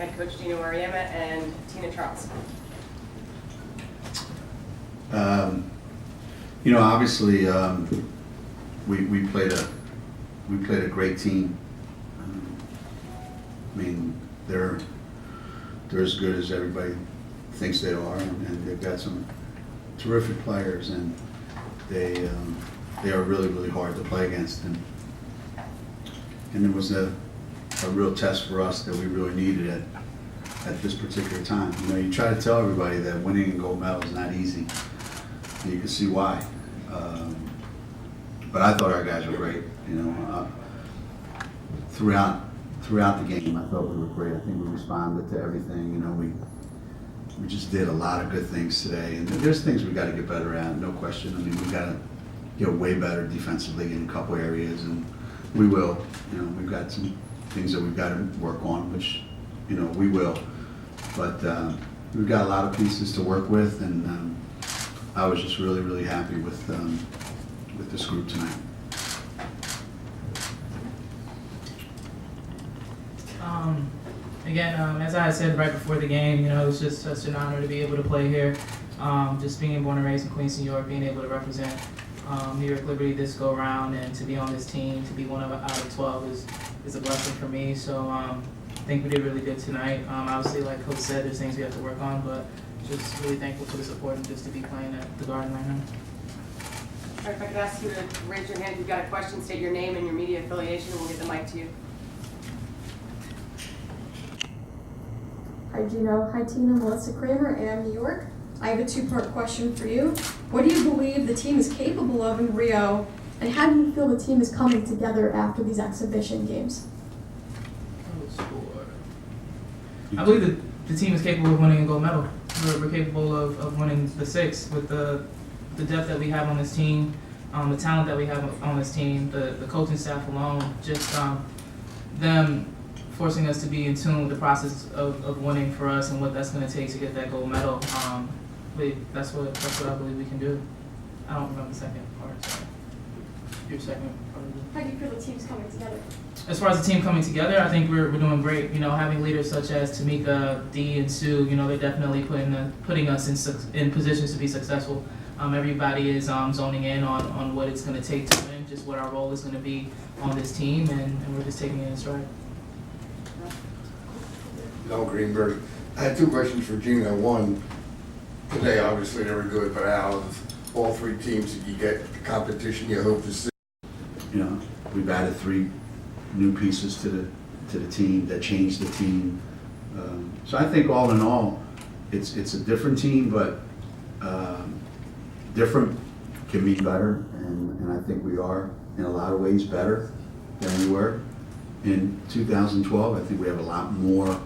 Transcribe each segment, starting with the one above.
head coach Geno Auriemma and Tina Charles. Obviously, we played a great team. They're as good as everybody thinks they are, and they've got some terrific players, and they are really, really hard to play against. And it was a real test for us that we really needed at this particular time. You try to tell everybody that winning a gold medal is not easy. You can see why. But I thought our guys were great. Throughout the game, I thought we were great. I think we responded to everything. We just did a lot of good things today, and there's things we got to get better at, no question. We got to get way better defensively in a couple areas, and we will. We've got some things that we've got to work on, which we will. But we've got a lot of pieces to work with, and I was just really, really happy with this group tonight. Again, as I had said right before the game, it was just such an honor to be able to play here. Just being born and raised in Queens, New York, being able to represent New York Liberty this go around, and to be on this team, to be one out of 12 is a blessing for me. So I think we did really good tonight. Obviously, like Coach said, there's things we have to work on, but just really thankful for the support and just to be playing at the Garden right now. All right, if I could ask you to raise your hand if you've got a question, state your name and your media affiliation, and we'll get the mic to you. Hi Geno, hi Tina, Melissa Kramer, AM New York. I have a two-part question for you. What do you believe the team is capable of in Rio, and how do you feel the team is coming together after these exhibition games? I believe that the team is capable of winning a gold medal. We're capable of winning the six with the depth that we have on this team, the talent that we have on this team, the coaching staff alone, just them forcing us to be in tune with the process of winning for us and what that's going to take to get that gold medal. But that's what I believe we can do. I don't remember the second part. So your second part. How do you feel the team's coming together? As far as the team coming together, I think we're doing great. Having leaders such as Tamika, Dee, and Sue, they're definitely putting us in positions to be successful. Everybody is zoning in on what it's going to take to win, just what our role is going to be on this team, and we're just taking it in stride. No, Greenberg. I had two questions for Geno. One, today obviously they were good, but out of all three teams that you get the competition you hope to see? We've added 3 new pieces to the team that changed the team. So I think all in all, it's a different team, but different can be better, and I think we are in a lot of ways better than we were in 2012. I think we have a lot more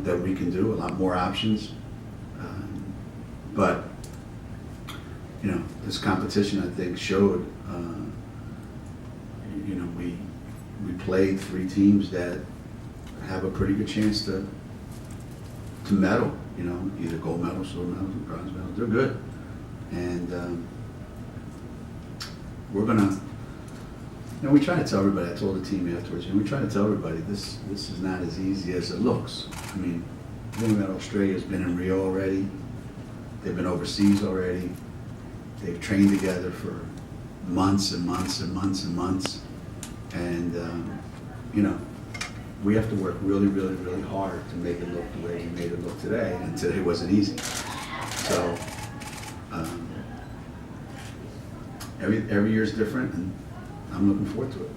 that we can do, a lot more options. But this competition, I think, showed we played 3 teams that have a pretty good chance to medal, either gold medal, silver medal, bronze medal. They're good, and we're gonna. We try to tell everybody. I told the team afterwards. We try to tell everybody this is not as easy as it looks. I think that Australia's been in Rio already. They've been overseas already. They've trained together for months and months and months and months. And, we have to work really, really, really hard to make it look the way we made it look today. And today wasn't easy. So, every year is different, and I'm looking forward to it.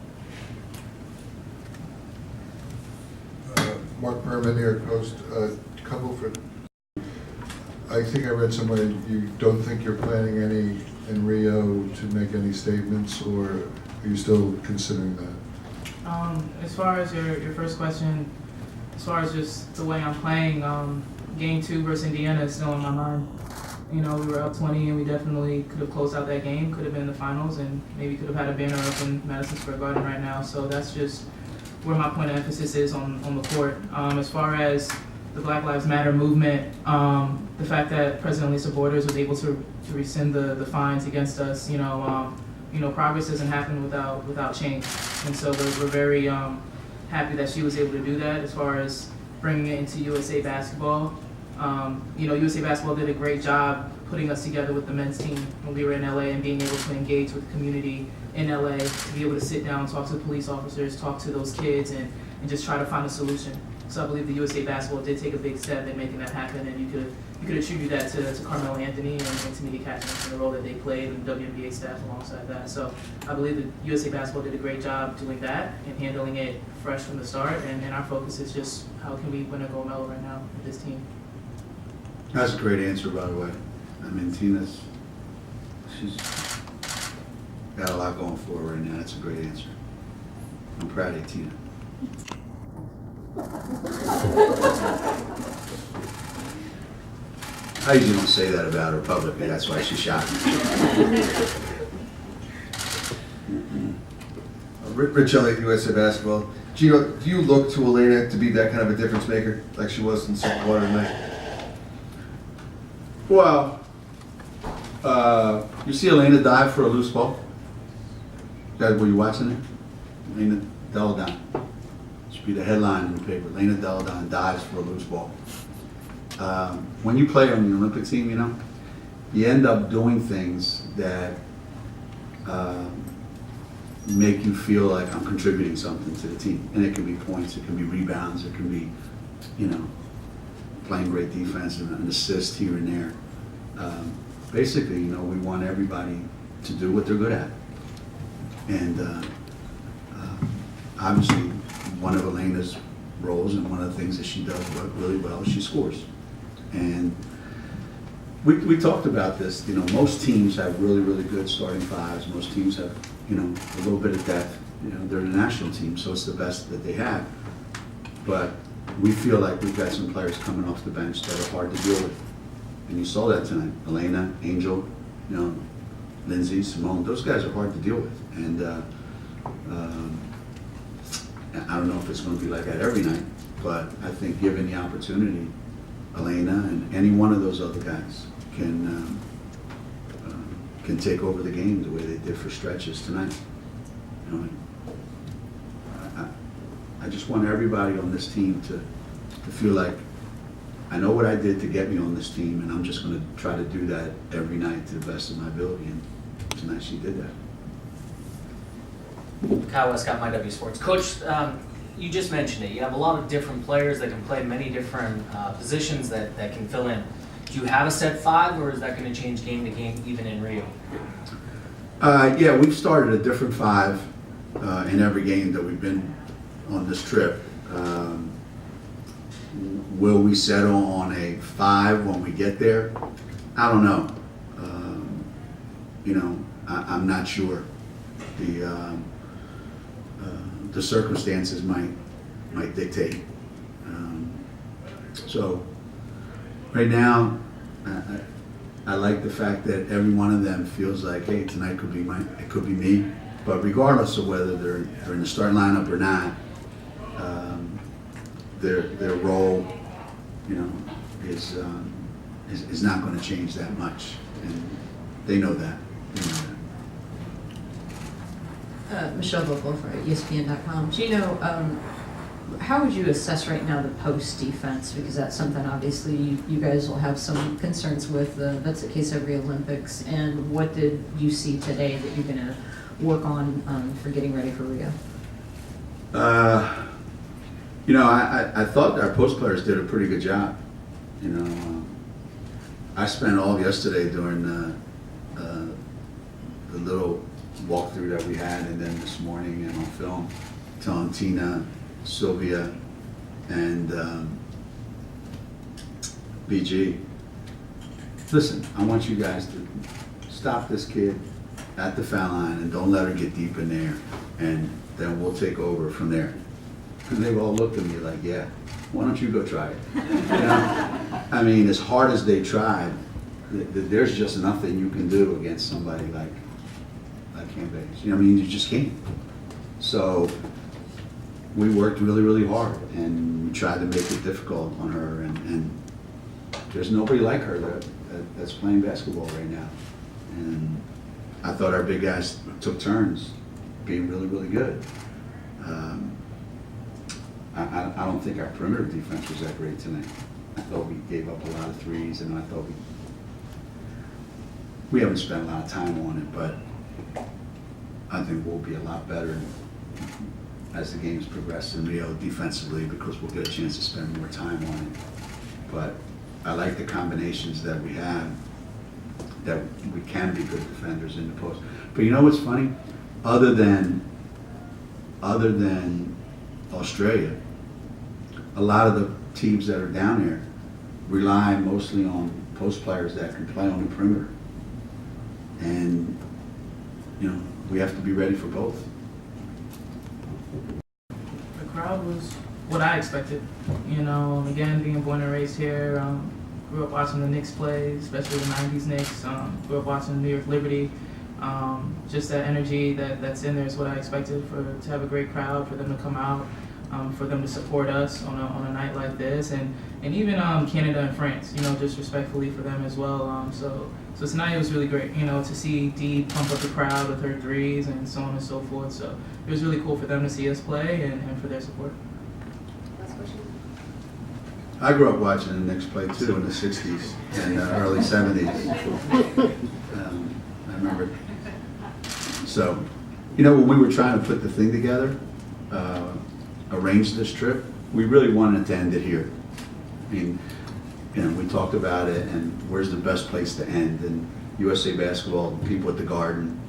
Mark Berman here, Coast. Couple for. I think I read somewhere you don't think you're planning any in Rio to make any statements, or are you still considering that? As far as your first question, as far as just the way I'm playing, game 2 versus Indiana is still in my mind. We were up 20 and we definitely could have closed out that game, could have been in the finals, and maybe could have had a banner up in Madison Square Garden right now. So that's just where my point of emphasis is on the court. As far as the Black Lives Matter movement, the fact that President Lisa Borders was able to rescind the fines against us, progress doesn't happen without change. And so we're very happy that she was able to do that as far as bringing it into USA Basketball. USA Basketball did a great job putting us together with the men's team when we were in LA and being able to engage with the community in LA, to be able to sit down, talk to the police officers, talk to those kids, and just try to find a solution. So I believe the USA Basketball did take a big step in making that happen, and you could attribute that to Carmelo Anthony and Tamika Catchings and the role that they played, and the WNBA staff alongside that. So I believe that USA Basketball did a great job doing that and handling it fresh from the start, and our focus is just how can we win a gold medal right now with this team. That's a great answer, by the way. I mean, she's got a lot going for her right now. That's a great answer. I'm proud of you, Tina. I usually don't say that about her publicly. That's why she shot me. Rich Elliott, USA Basketball. Geno, do you look to Elena to be that kind of a difference maker, like she was in second quarter tonight? Well, you see Elena dive for a loose ball? Guys, were you watching it? Elena Deladon. Should be the headline in the paper. Elena Deladon dives for a loose ball. When you play on the Olympic team, you end up doing things that make you feel like I'm contributing something to the team. And it can be points, it can be rebounds, it can be, playing great defense and an assist here and there. Basically, we want everybody to do what they're good at. And obviously, one of Elena's roles and one of the things that she does really well is she scores. And we talked about this. Most teams have really, really good starting fives. Most teams have, a little bit of depth. They're the national team, so it's the best that they have. But we feel like we've got some players coming off the bench that are hard to deal with. And you saw that tonight. Elena, Angel, Lindsay, Simone, those guys are hard to deal with. And I don't know if it's going to be like that every night, but I think given the opportunity, Elena and any one of those other guys can take over the game the way they did for stretches tonight. I just want everybody on this team to feel like I know what I did to get me on this team, and I'm just going to try to do that every night to the best of my ability. And tonight she did that. Kyle Westcott, MyW Sports. Coach, you just mentioned it. You have a lot of different players that can play many different positions that can fill in. Do you have a set five, or is that going to change game to game, even in Rio? Yeah, we've started a different five in every game that we've been on this trip. Will we settle on a five when we get there? I don't know. I'm not sure. The circumstances might dictate. So right now, I like the fact that every one of them feels like, hey, tonight could be it could be me. But regardless of whether they're in the starting lineup or not, their role, is not going to change that much, and they know that. Michelle Vogel for ESPN.com. Geno, how would you assess right now the post defense? Because that's something obviously you guys will have some concerns with. That's the case every Olympics. And what did you see today that you're going to work on for getting ready for Rio? I thought our post players did a pretty good job. I spent all of yesterday during the little walkthrough that we had, and then this morning and on film, telling Tina, Sylvia, and BG, listen, I want you guys to stop this kid at the foul line and don't let her get deep in there, and then we'll take over from there. And they all looked at me like, yeah, why don't you go try it? I mean, as hard as they tried, there's just nothing you can do against somebody like Cambage. You just can't. So we worked really, really hard, and we tried to make it difficult on her, and there's nobody like her that's playing basketball right now. And I thought our big guys took turns being really, really good. I don't think our perimeter defense was that great tonight. I thought we gave up a lot of threes, and I thought we haven't spent a lot of time on it, but I think we'll be a lot better as the games progress in Rio defensively, because we'll get a chance to spend more time on it. But I like the combinations that we have, that we can be good defenders in the post. But you know what's funny? Other than Australia, a lot of the teams that are down there rely mostly on post players that can play on the perimeter. And, you know, we have to be ready for both. The crowd was what I expected. You know, again, being born and raised here, grew up watching the Knicks play, especially the 90s Knicks, grew up watching the New York Liberty. Just that energy that's in there is what I expected, to have a great crowd, for them to come out, for them to support us on a night like this, and even Canada and France, you know, just respectfully for them as well. So tonight it was really great, you know, to see Dee pump up the crowd with her threes and so on and so forth. So it was really cool for them to see us play and for their support. Last question. I grew up watching the Knicks play too in the 60s and early 70s. I remember. So, you know, when we were trying to put the thing together, arrange this trip, we really wanted to end it here. I mean, you know, we talked about it, and where's the best place to end? And USA Basketball, the people at the Garden,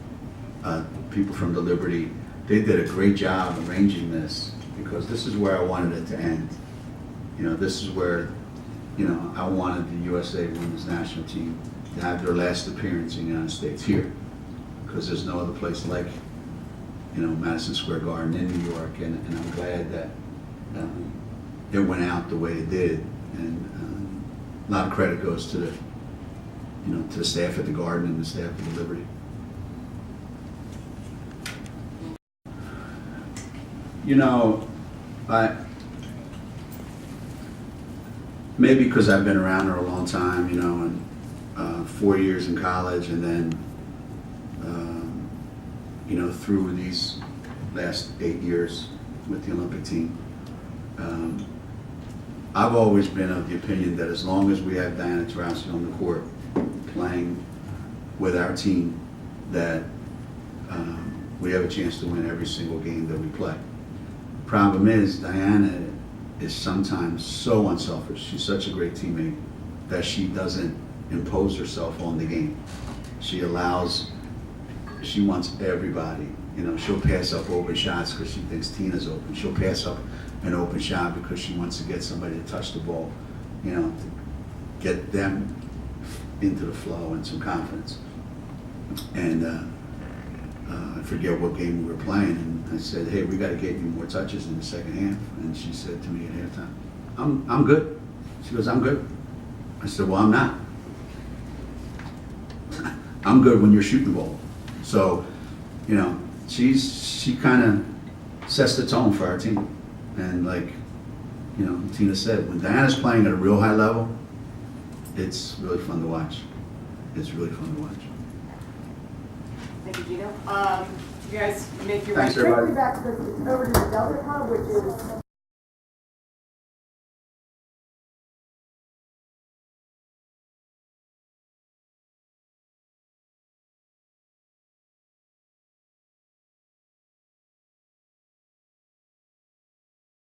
people from the Liberty, they did a great job arranging this, because this is where I wanted it to end. You know, this is where, you know, I wanted the USA Women's National Team to have their last appearance in the United States here, because there's no other place like, you know, Madison Square Garden in New York, and I'm glad that it went out the way it did, and a lot of credit goes to the, you know, to the staff at the Garden and the staff at the Liberty. You know, maybe because I've been around her a long time, you know, and 4 years in college, and then, you know, through these last 8 years with the Olympic team, I've always been of the opinion that as long as we have Diana Taurasi on the court playing with our team, that we have a chance to win every single game that we play. Problem is, Diana is sometimes so unselfish. She's such a great teammate that she doesn't impose herself on the game. She wants everybody. You know, she'll pass up open shots because she thinks Tina's open. She'll pass up an open shot because she wants to get somebody to touch the ball, you know, to get them into the flow and some confidence. And I forget what game we were playing, and I said, hey, we got to get you more touches in the second half. And she said to me at halftime, I'm good. She goes, I'm good. I said, well, I'm not. I'm good when you're shooting the ball. So, you know, she kind of sets the tone for our team. And like, you know, Tina said, when Diana's playing at a real high level, it's really fun to watch. It's really fun to watch. Thank you, Geno. You guys make your Thanks, way quickly everybody. back over to the Delta Hub, which is